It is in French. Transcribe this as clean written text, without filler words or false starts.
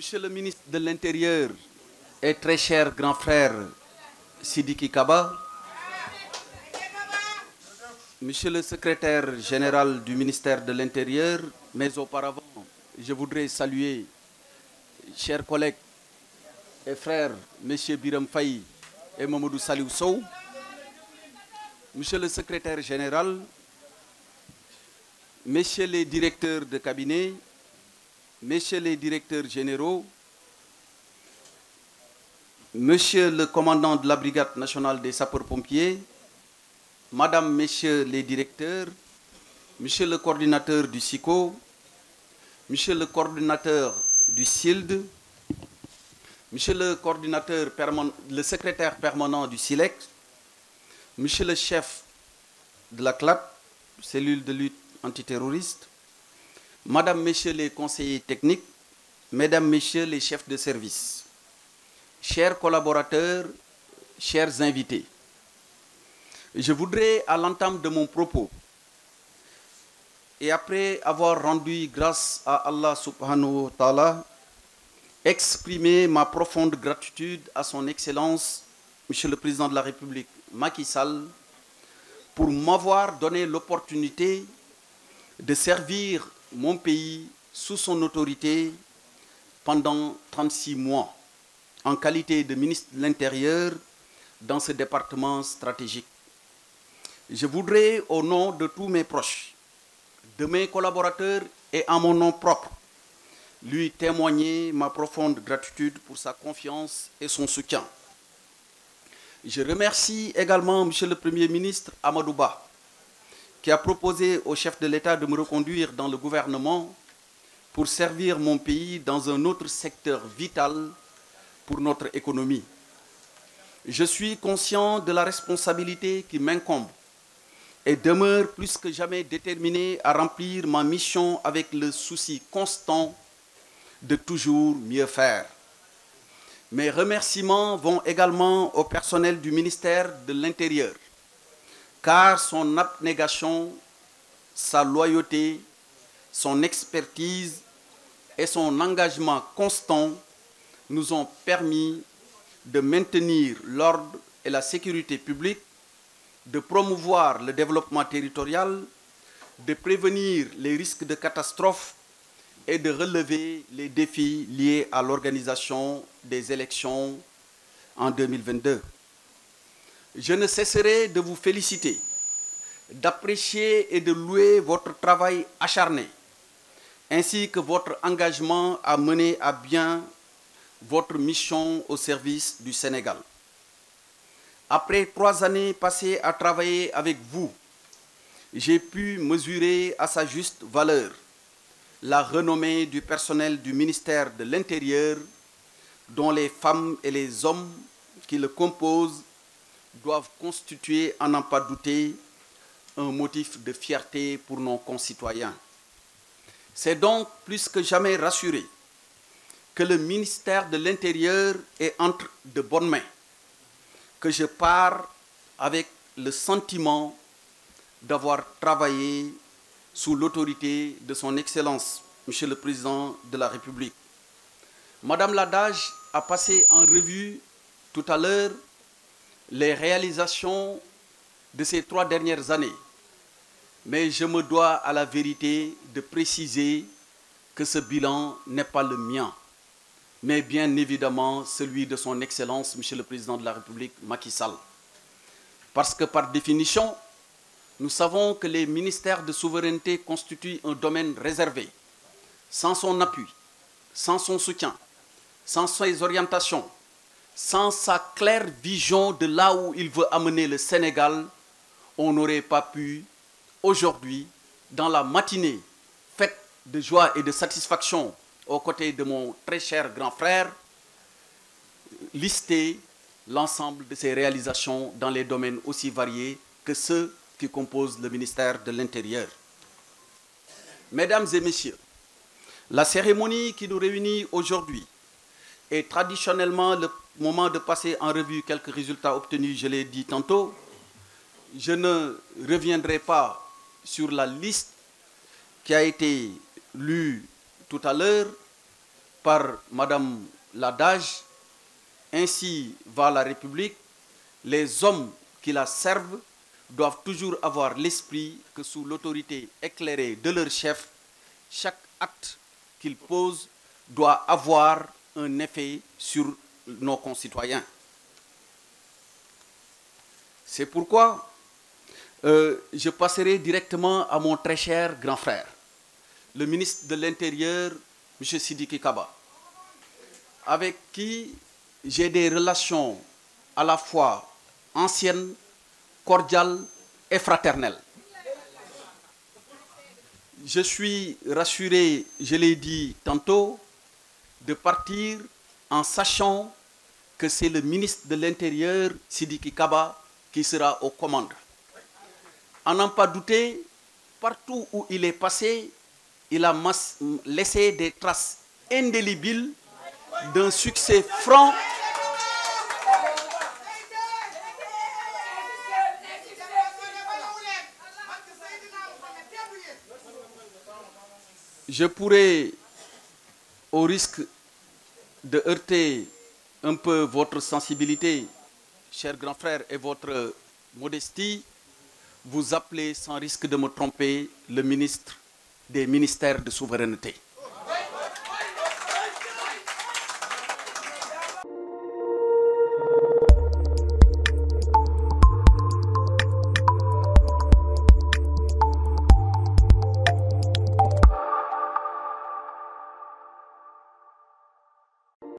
Monsieur le ministre de l'Intérieur et très cher grand frère Sidiki Kaba, Monsieur le secrétaire général du ministère de l'Intérieur, mais auparavant, je voudrais saluer, chers collègues et frères, Monsieur Biram Faye et Mamadou Saliou Sow, Monsieur le secrétaire général, Messieurs les directeurs de cabinet, Messieurs les directeurs généraux, Monsieur le commandant de la Brigade nationale des sapeurs-pompiers, Madame, Messieurs les directeurs, Monsieur le coordinateur du SICO, Monsieur le coordinateur du SILD, Monsieur le coordinateur le secrétaire permanent du SILEC, Monsieur le chef de la CLAT, cellule de lutte antiterroriste, Madame, Messieurs les conseillers techniques, Mesdames, Messieurs les chefs de service, chers collaborateurs, chers invités, je voudrais, à l'entame de mon propos, et après avoir rendu grâce à Allah subhanahu wa ta'ala, exprimer ma profonde gratitude à son Excellence, Monsieur le Président de la République, Macky Sall, pour m'avoir donné l'opportunité de servir mon pays sous son autorité pendant 36 mois, en qualité de ministre de l'Intérieur dans ce département stratégique. Je voudrais, au nom de tous mes proches, de mes collaborateurs et en mon nom propre, lui témoigner ma profonde gratitude pour sa confiance et son soutien. Je remercie également M. le Premier ministre Amadou Ba, qui a proposé au chef de l'État de me reconduire dans le gouvernement pour servir mon pays dans un autre secteur vital pour notre économie. Je suis conscient de la responsabilité qui m'incombe et demeure plus que jamais déterminé à remplir ma mission avec le souci constant de toujours mieux faire. Mes remerciements vont également au personnel du ministère de l'Intérieur, car son abnégation, sa loyauté, son expertise et son engagement constant nous ont permis de maintenir l'ordre et la sécurité publique, de promouvoir le développement territorial, de prévenir les risques de catastrophes et de relever les défis liés à l'organisation des élections en 2022. Je ne cesserai de vous féliciter, d'apprécier et de louer votre travail acharné, ainsi que votre engagement à mener à bien votre mission au service du Sénégal. Après 3 années passées à travailler avec vous, j'ai pu mesurer à sa juste valeur la renommée du personnel du ministère de l'Intérieur, dont les femmes et les hommes qui le composent doivent constituer, à n'en pas douter, un motif de fierté pour nos concitoyens. C'est donc plus que jamais rassuré que le ministère de l'Intérieur est entre de bonnes mains, que je pars avec le sentiment d'avoir travaillé sous l'autorité de son Excellence, Monsieur le Président de la République. Madame Ladage a passé en revue tout à l'heure les réalisations de ces 3 dernières années, mais je me dois à la vérité de préciser que ce bilan n'est pas le mien, mais bien évidemment celui de son Excellence, Monsieur le Président de la République, Macky Sall. Parce que par définition, nous savons que les ministères de souveraineté constituent un domaine réservé. Sans son appui, sans son soutien, sans ses orientations, sans sa claire vision de là où il veut amener le Sénégal, on n'aurait pas pu, aujourd'hui, dans la matinée, faite de joie et de satisfaction, aux côtés de mon très cher grand frère, lister l'ensemble de ses réalisations dans les domaines aussi variés que ceux qui composent le ministère de l'Intérieur. Mesdames et messieurs, la cérémonie qui nous réunit aujourd'hui est traditionnellement le moment de passer en revue quelques résultats obtenus, je l'ai dit tantôt. Je ne reviendrai pas sur la liste qui a été lue tout à l'heure par Madame Ladage, ainsi va la République, les hommes qui la servent doivent toujours avoir l'esprit que sous l'autorité éclairée de leur chef, chaque acte qu'ils posent doit avoir un effet sur nos concitoyens. C'est pourquoi je passerai directement à mon très cher grand frère, le ministre de l'Intérieur, M. Sidiki Kaba, avec qui j'ai des relations à la fois anciennes, cordiales et fraternelles. Je suis rassuré, je l'ai dit tantôt, de partir en sachant que c'est le ministre de l'Intérieur, Sidiki Kaba, qui sera aux commandes. À n'en pas douter, partout où il est passé, il a laissé des traces indélébiles d'un succès franc Je pourrais, au risque de heurter un peu votre sensibilité, cher grand frère, et votre modestie, vous appeler, sans risque de me tromper, le ministre des ministères de souveraineté.